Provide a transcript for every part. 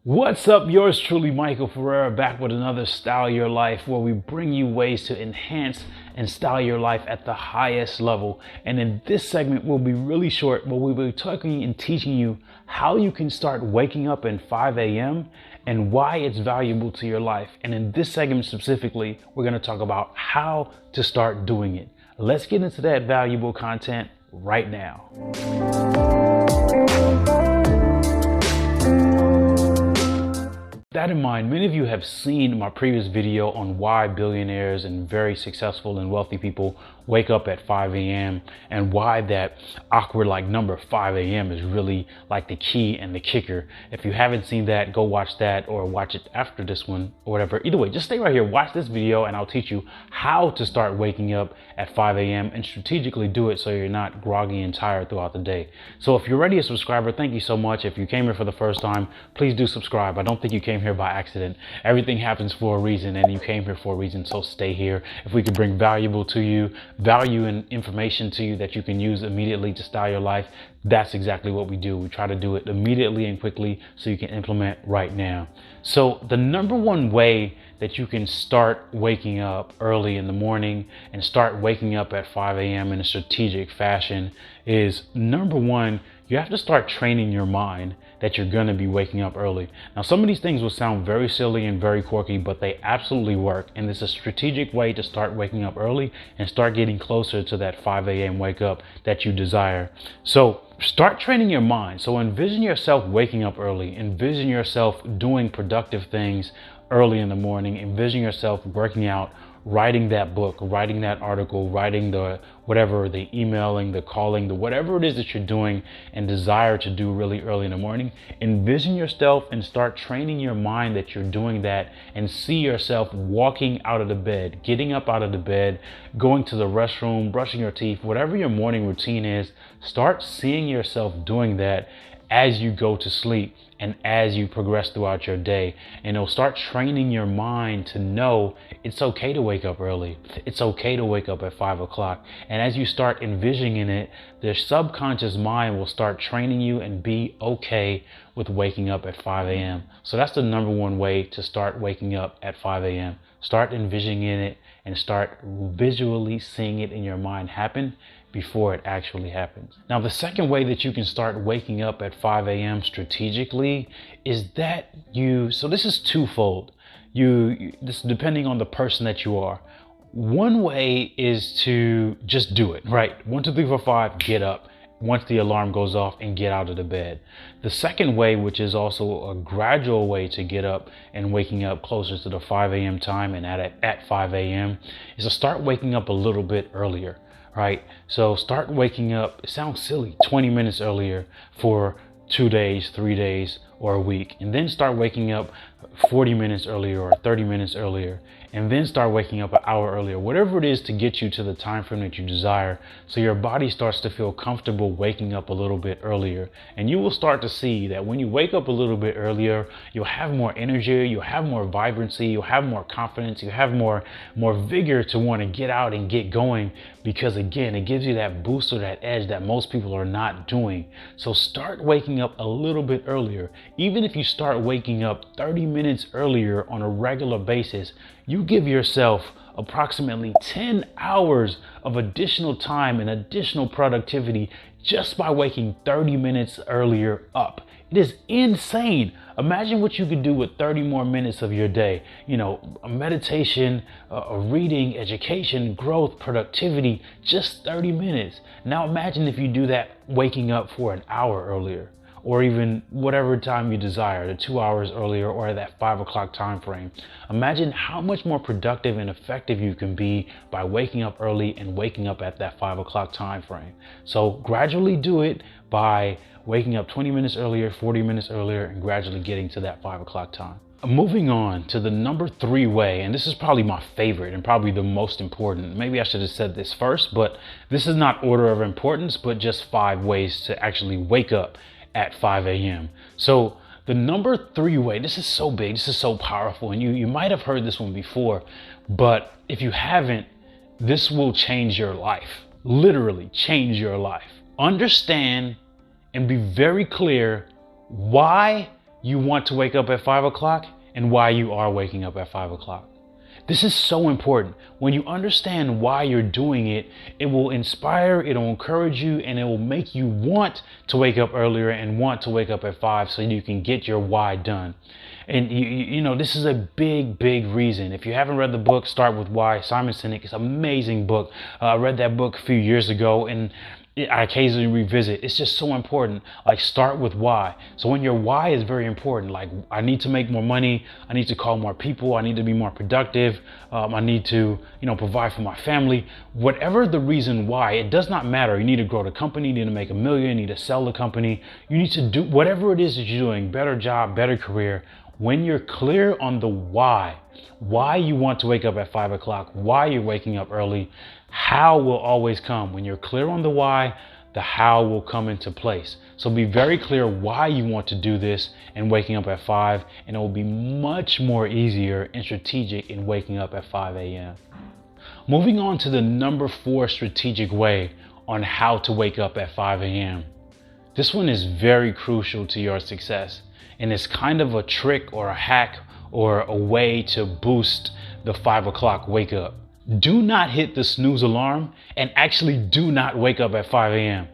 What's up? Yours truly, Michael Ferrera, back with another Style Your Life, where we bring you ways to enhance and style your life at the highest level. And in this segment, we'll be really short, but we'll be talking and teaching you how you can start waking up at 5 a.m. and why it's valuable to your life. And in this segment specifically, we're going to talk about how to start doing it. Let's get into that valuable content right now. That in mind, many of you have seen my previous video on why billionaires and very successful and wealthy people wake up at 5 a.m. and why that awkward number 5 a.m. is really like the key and the kicker. If you haven't seen that, go watch that or watch it after this one or whatever. Either way, just stay right here, watch this video, and I'll teach you how to start waking up at 5 a.m. and strategically do it so you're not groggy and tired throughout the day. So if you're already a subscriber, thank you so much. If you came here for the first time, please do subscribe. I don't think you came here by accident. Everything happens for a reason, and you came here for a reason, so stay here. If we could bring value and information to you that you can use immediately to style your life, that's exactly what we do. We try to do it immediately and quickly so you can implement right now. So the number one way that you can start waking up early in the morning and start waking up at 5 a.m. in a strategic fashion is, number one, you have to start training your mind that you're going to be waking up early. Now, some of these things will sound very silly and very quirky, but they absolutely work. And it's a strategic way to start waking up early and start getting closer to that 5 a.m. wake up that you desire. So start training your mind. So envision yourself waking up early. Envision yourself doing productive things early in the morning. Envision yourself working out, writing that book, writing that article, writing the whatever, the emailing, the calling, the whatever it is that you're doing and desire to do really early in the morning. Envision yourself and start training your mind that you're doing that, and see yourself walking out of the bed, getting up out of the bed, going to the restroom, brushing your teeth, whatever your morning routine is. Start seeing yourself doing that as you go to sleep and as you progress throughout your day. And it'll start training your mind to know it's okay to wake up early. It's okay to wake up at 5 o'clock. And as you start envisioning it, the subconscious mind will start training you and be okay with waking up at 5 a.m. So that's the number one way to start waking up at 5 a.m. Start envisioning it and start visually seeing it in your mind happen before it actually happens. Now, the second way that you can start waking up at 5 a.m. strategically is that so this is twofold. This depending on the person that you are. One way is to just do it, right? 1, 2, 3, 4, 5, get up once the alarm goes off and get out of the bed. The second way, which is also a gradual way to get up and waking up closer to the 5 a.m. time and at 5 a.m. is to start waking up a little bit earlier. Right? So start waking up, it sounds silly, 20 minutes earlier for 2 days, 3 days, or a week. And then start waking up 40 minutes earlier or 30 minutes earlier. And then start waking up an hour earlier. Whatever it is to get you to the time frame that you desire, so your body starts to feel comfortable waking up a little bit earlier. And you will start to see that when you wake up a little bit earlier, you'll have more energy, you'll have more vibrancy, you'll have more confidence, you have more vigor to want to get out and get going, because again, it gives you that boost or that edge that most people are not doing. So start waking up a little bit earlier. Even if you start waking up 30 minutes earlier on a regular basis, you give yourself approximately 10 hours of additional time and additional productivity just by waking 30 minutes earlier up. It is insane. Imagine what you could do with 30 more minutes of your day. A meditation, a reading, education, growth, productivity, just 30 minutes. Now imagine if you do that waking up for an hour earlier, or even whatever time you desire, the 2 hours earlier or that 5 o'clock time frame. Imagine how much more productive and effective you can be by waking up early and waking up at that 5 o'clock time frame. So gradually do it by waking up 20 minutes earlier, 40 minutes earlier, and gradually getting to that 5 o'clock time. Moving on to the number 3 way, and this is probably my favorite and probably the most important. Maybe I should have said this first, but this is not order of importance, but just 5 ways to actually wake up at 5 a.m. So the number 3 way, this is so big, this is so powerful, and you might have heard this one before, but if you haven't, this will change your life, literally change your life. Understand and be very clear why you want to wake up at 5 o'clock and why you are waking up at 5 o'clock. This is so important. When you understand why you're doing it, it will inspire, it will encourage you, and it will make you want to wake up earlier and want to wake up at 5 so you can get your why done. And you know, this is a big reason. If you haven't read the book, Start With Why, Simon Sinek, it's an amazing book. I read that book a few years ago, and I occasionally revisit. It's just so important. Like, start with why. So when your why is very important, like, I need to make more money, I need to call more people, I need to be more productive, I need to, you know, provide for my family. Whatever the reason why, it does not matter. You need to grow the company, you need to make $1 million, you need to sell the company, you need to do whatever it is that you're doing, better job, better career. When you're clear on the why you want to wake up at 5 o'clock, why you're waking up early, how will always come. When you're clear on the why, the how will come into place. So be very clear why you want to do this and waking up at 5, and it will be much more easier and strategic in waking up at 5 a.m. Moving on to the number 4 strategic way on how to wake up at 5 a.m. This one is very crucial to your success, and it's kind of a trick or a hack or a way to boost the 5 o'clock wake up. Do not hit the snooze alarm, and actually do not wake up at 5 a.m.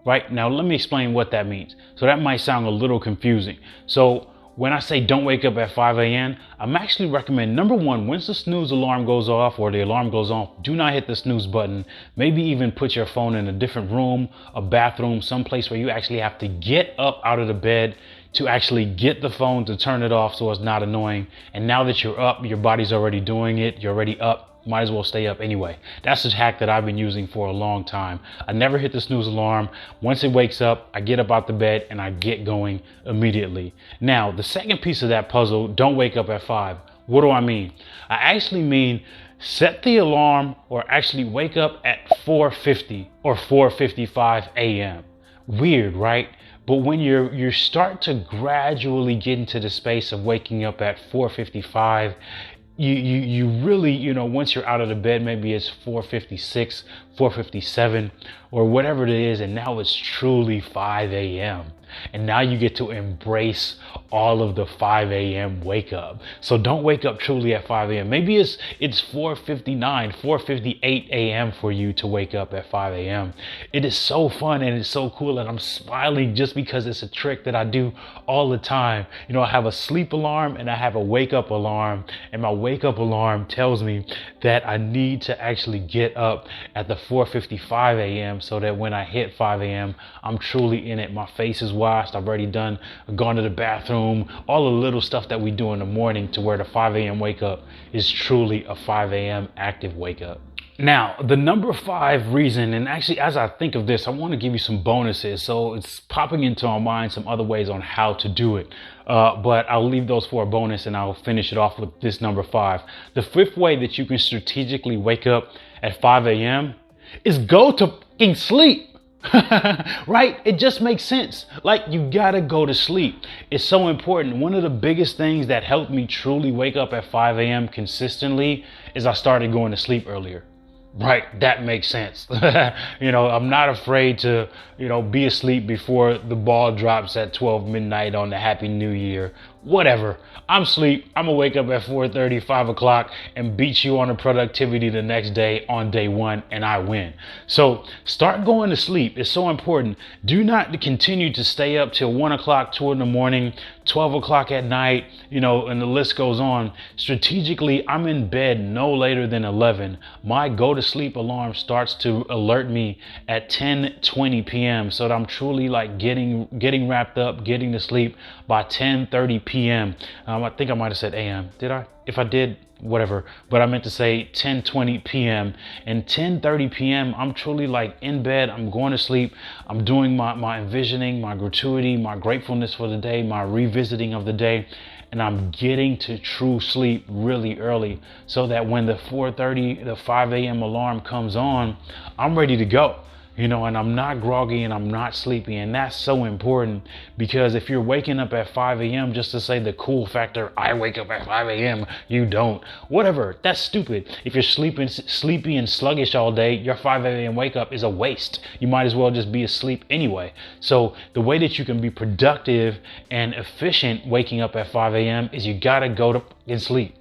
Right? Now, let me explain what that means. So that might sound a little confusing. So when I say don't wake up at 5 a.m., I'm actually recommending, number 1, once the snooze alarm goes off or the alarm goes off, do not hit the snooze button. Maybe even put your phone in a different room, a bathroom, someplace where you actually have to get up out of the bed to actually get the phone to turn it off so it's not annoying. And now that you're up, your body's already doing it, you're already up, might as well stay up anyway. That's a hack that I've been using for a long time. I never hit the snooze alarm. Once it wakes up, I get up out the bed and I get going immediately. Now, the second piece of that puzzle, don't wake up at 5. What do I mean? I actually mean set the alarm, or actually wake up at 4:50 or 4:55 a.m. Weird, right? But when you start to gradually get into the space of waking up at 4:55, you really, you know, once you're out of the bed, maybe it's 4:56, 4:57, or whatever it is, and now it's truly 5 a.m. And now you get to embrace all of the 5 a.m. wake up. So don't wake up truly at 5 a.m. Maybe it's 4:59, 4:58 a.m. for you to wake up at 5 a.m. It is so fun and it's so cool, and I'm smiling just because it's a trick that I do all the time. You know, I have a sleep alarm and I have a wake up alarm, and my wake up alarm tells me that I need to actually get up at the 4:55 a.m. so that when I hit 5 a.m. I'm truly in it. My face is washed, I've already gone to the bathroom, all the little stuff that we do in the morning, to where the 5 a.m. wake up is truly a 5 a.m. active wake up. Now, the number 5 reason, and actually as I think of this, I want to give you some bonuses. So it's popping into our mind some other ways on how to do it. But I'll leave those for a bonus and I'll finish it off with this number 5. The 5th way that you can strategically wake up at 5 a.m. is go to fucking sleep. Right? It just makes sense. Like, you gotta go to sleep. It's so important. One of the biggest things that helped me truly wake up at 5 a.m. consistently is I started going to sleep earlier. Right? That makes sense. You know, I'm not afraid to, you know, be asleep before the ball drops at 12 midnight on the Happy New Year. Whatever. I'm asleep. I'm gonna wake up at 4:30, 5 o'clock and beat you on the productivity the next day on day 1, and I win. So start going to sleep. It's so important. Do not continue to stay up till 1 o'clock, 2 in the morning, 12 o'clock at night, you know, and the list goes on. Strategically, I'm in bed no later than 11. My go to sleep alarm starts to alert me at 10:20 p.m. so that I'm truly like getting wrapped up, getting to sleep by 10:30 p.m. I think I might have said a.m. Did I? If I did, whatever. But I meant to say 10:20 p.m. and 10:30 p.m. I'm truly like in bed. I'm going to sleep. I'm doing my envisioning, my gratuity, my gratefulness for the day, my revisiting of the day. And I'm getting to true sleep really early so that when the 4:30, the 5 a.m. alarm comes on, I'm ready to go. and I'm not groggy and I'm not sleepy. And that's so important, because if you're waking up at 5 a.m. just to say the cool factor, I wake up at 5 a.m., you don't, whatever, that's stupid. If you're sleepy and sluggish all day, your 5 a.m. wake up is a waste. You might as well just be asleep anyway. So the way that you can be productive and efficient waking up at 5 a.m. is you gotta go to and sleep.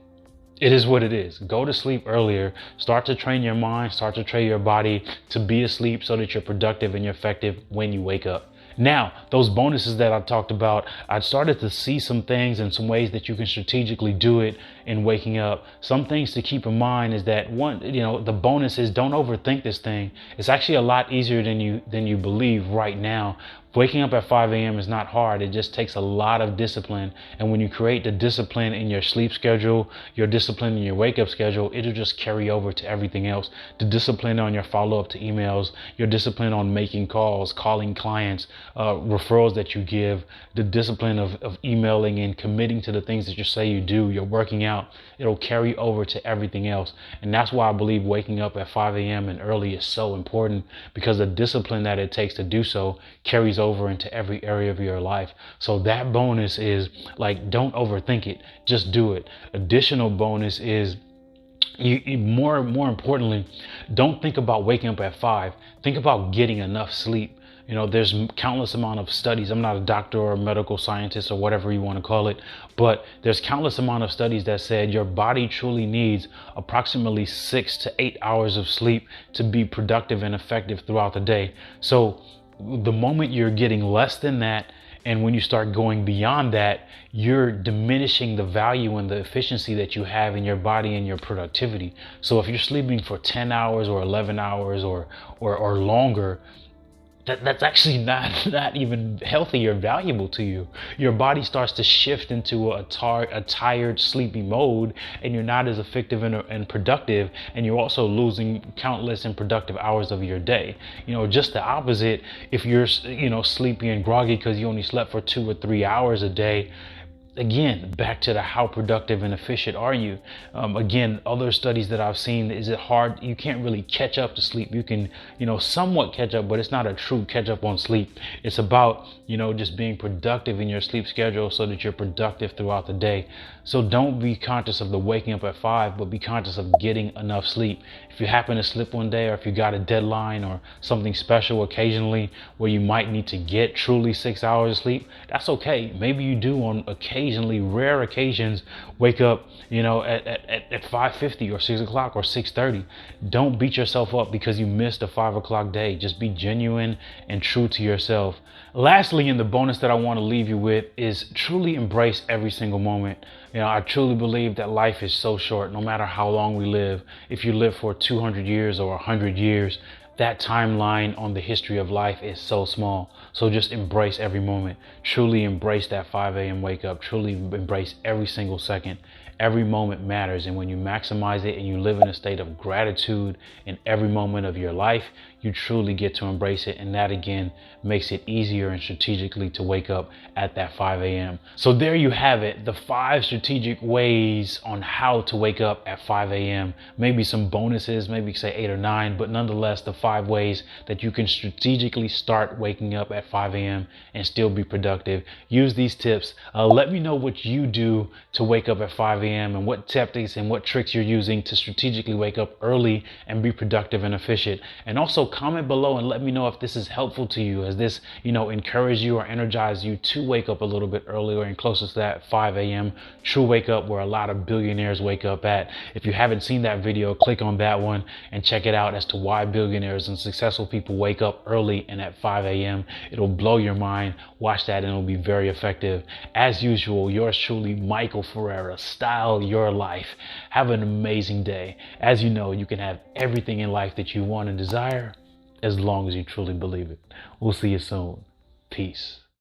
It is what it is. Go to sleep earlier. Start to train your mind, start to train your body to be asleep so that you're productive and you're effective when you wake up. Now, those bonuses that I talked about, I started to see some things and some ways that you can strategically do it in waking up. Some things to keep in mind is that, one, the bonus is, don't overthink this thing. It's actually a lot easier than you believe right now. Waking up at 5 a.m. is not hard. It just takes a lot of discipline. And when you create the discipline in your sleep schedule, your discipline in your wake up schedule, it'll just carry over to everything else. The discipline on your follow up to emails, your discipline on making calls, calling clients, referrals that you give, the discipline of emailing and committing to the things that you say you do, you're working out, it'll carry over to everything else. And that's why I believe waking up at 5 a.m. and early is so important, because the discipline that it takes to do so carries over into every area of your life. So that bonus is like, don't overthink it, just do it. Additional bonus is, more importantly, don't think about waking up at 5. Think about getting enough sleep. There's countless amount of studies. I'm not a doctor or a medical scientist or whatever you want to call it, but there's countless amount of studies that said your body truly needs approximately 6 to 8 hours of sleep to be productive and effective throughout the day. So the moment you're getting less than that, and when you start going beyond that, you're diminishing the value and the efficiency that you have in your body and your productivity. So if you're sleeping for 10 hours or 11 hours or longer, that's actually not even healthy or valuable to you. Your body starts to shift into a tired, sleepy mode, and you're not as effective and productive, and you're also losing countless and productive hours of your day. Just the opposite, if you're sleepy and groggy because you only slept for 2 or 3 hours a day, again, back to the how productive and efficient are you? Again, other studies that I've seen, is it hard? You can't really catch up to sleep. You can, somewhat catch up, but it's not a true catch up on sleep. It's about, just being productive in your sleep schedule so that you're productive throughout the day. So don't be conscious of the waking up at 5, but be conscious of getting enough sleep. If you happen to slip one day, or if you got a deadline or something special occasionally where you might need to get truly 6 hours of sleep, that's okay. Maybe you do on occasionally, rare occasions, wake up, at 5:50 or 6 o'clock or 6:30. Don't beat yourself up because you missed a 5 o'clock day. Just be genuine and true to yourself. Lastly, in the bonus that I want to leave you with is truly embrace every single moment. I truly believe that life is so short, no matter how long we live. If you live for 200 years or 100 years, that timeline on the history of life is so small. So just embrace every moment. Truly embrace that 5 a.m. wake up. Truly embrace every single second. Every moment matters, and when you maximize it and you live in a state of gratitude in every moment of your life, you truly get to embrace it, and that again makes it easier and strategically to wake up at that 5 a.m. So there you have it, the 5 strategic ways on how to wake up at 5 a.m. Maybe some bonuses, maybe say 8 or 9, but nonetheless the 5 ways that you can strategically start waking up at 5 a.m. and still be productive. Use these tips. Let me know what you do to wake up at 5 a.m. and what tactics and what tricks you're using to strategically wake up early and be productive and efficient. And also comment below and let me know if this is helpful to you. Has this, encouraged you or energized you to wake up a little bit earlier and closer to that 5 a.m. true wake up where a lot of billionaires wake up at? If you haven't seen that video, click on that one and check it out as to why billionaires and successful people wake up early and at 5 a.m. It'll blow your mind. Watch that and it'll be very effective. As usual, yours truly, Michael Ferrera. Style your life. Have an amazing day. As you know, you can have everything in life that you want and desire as long as you truly believe it. We'll see you soon. Peace.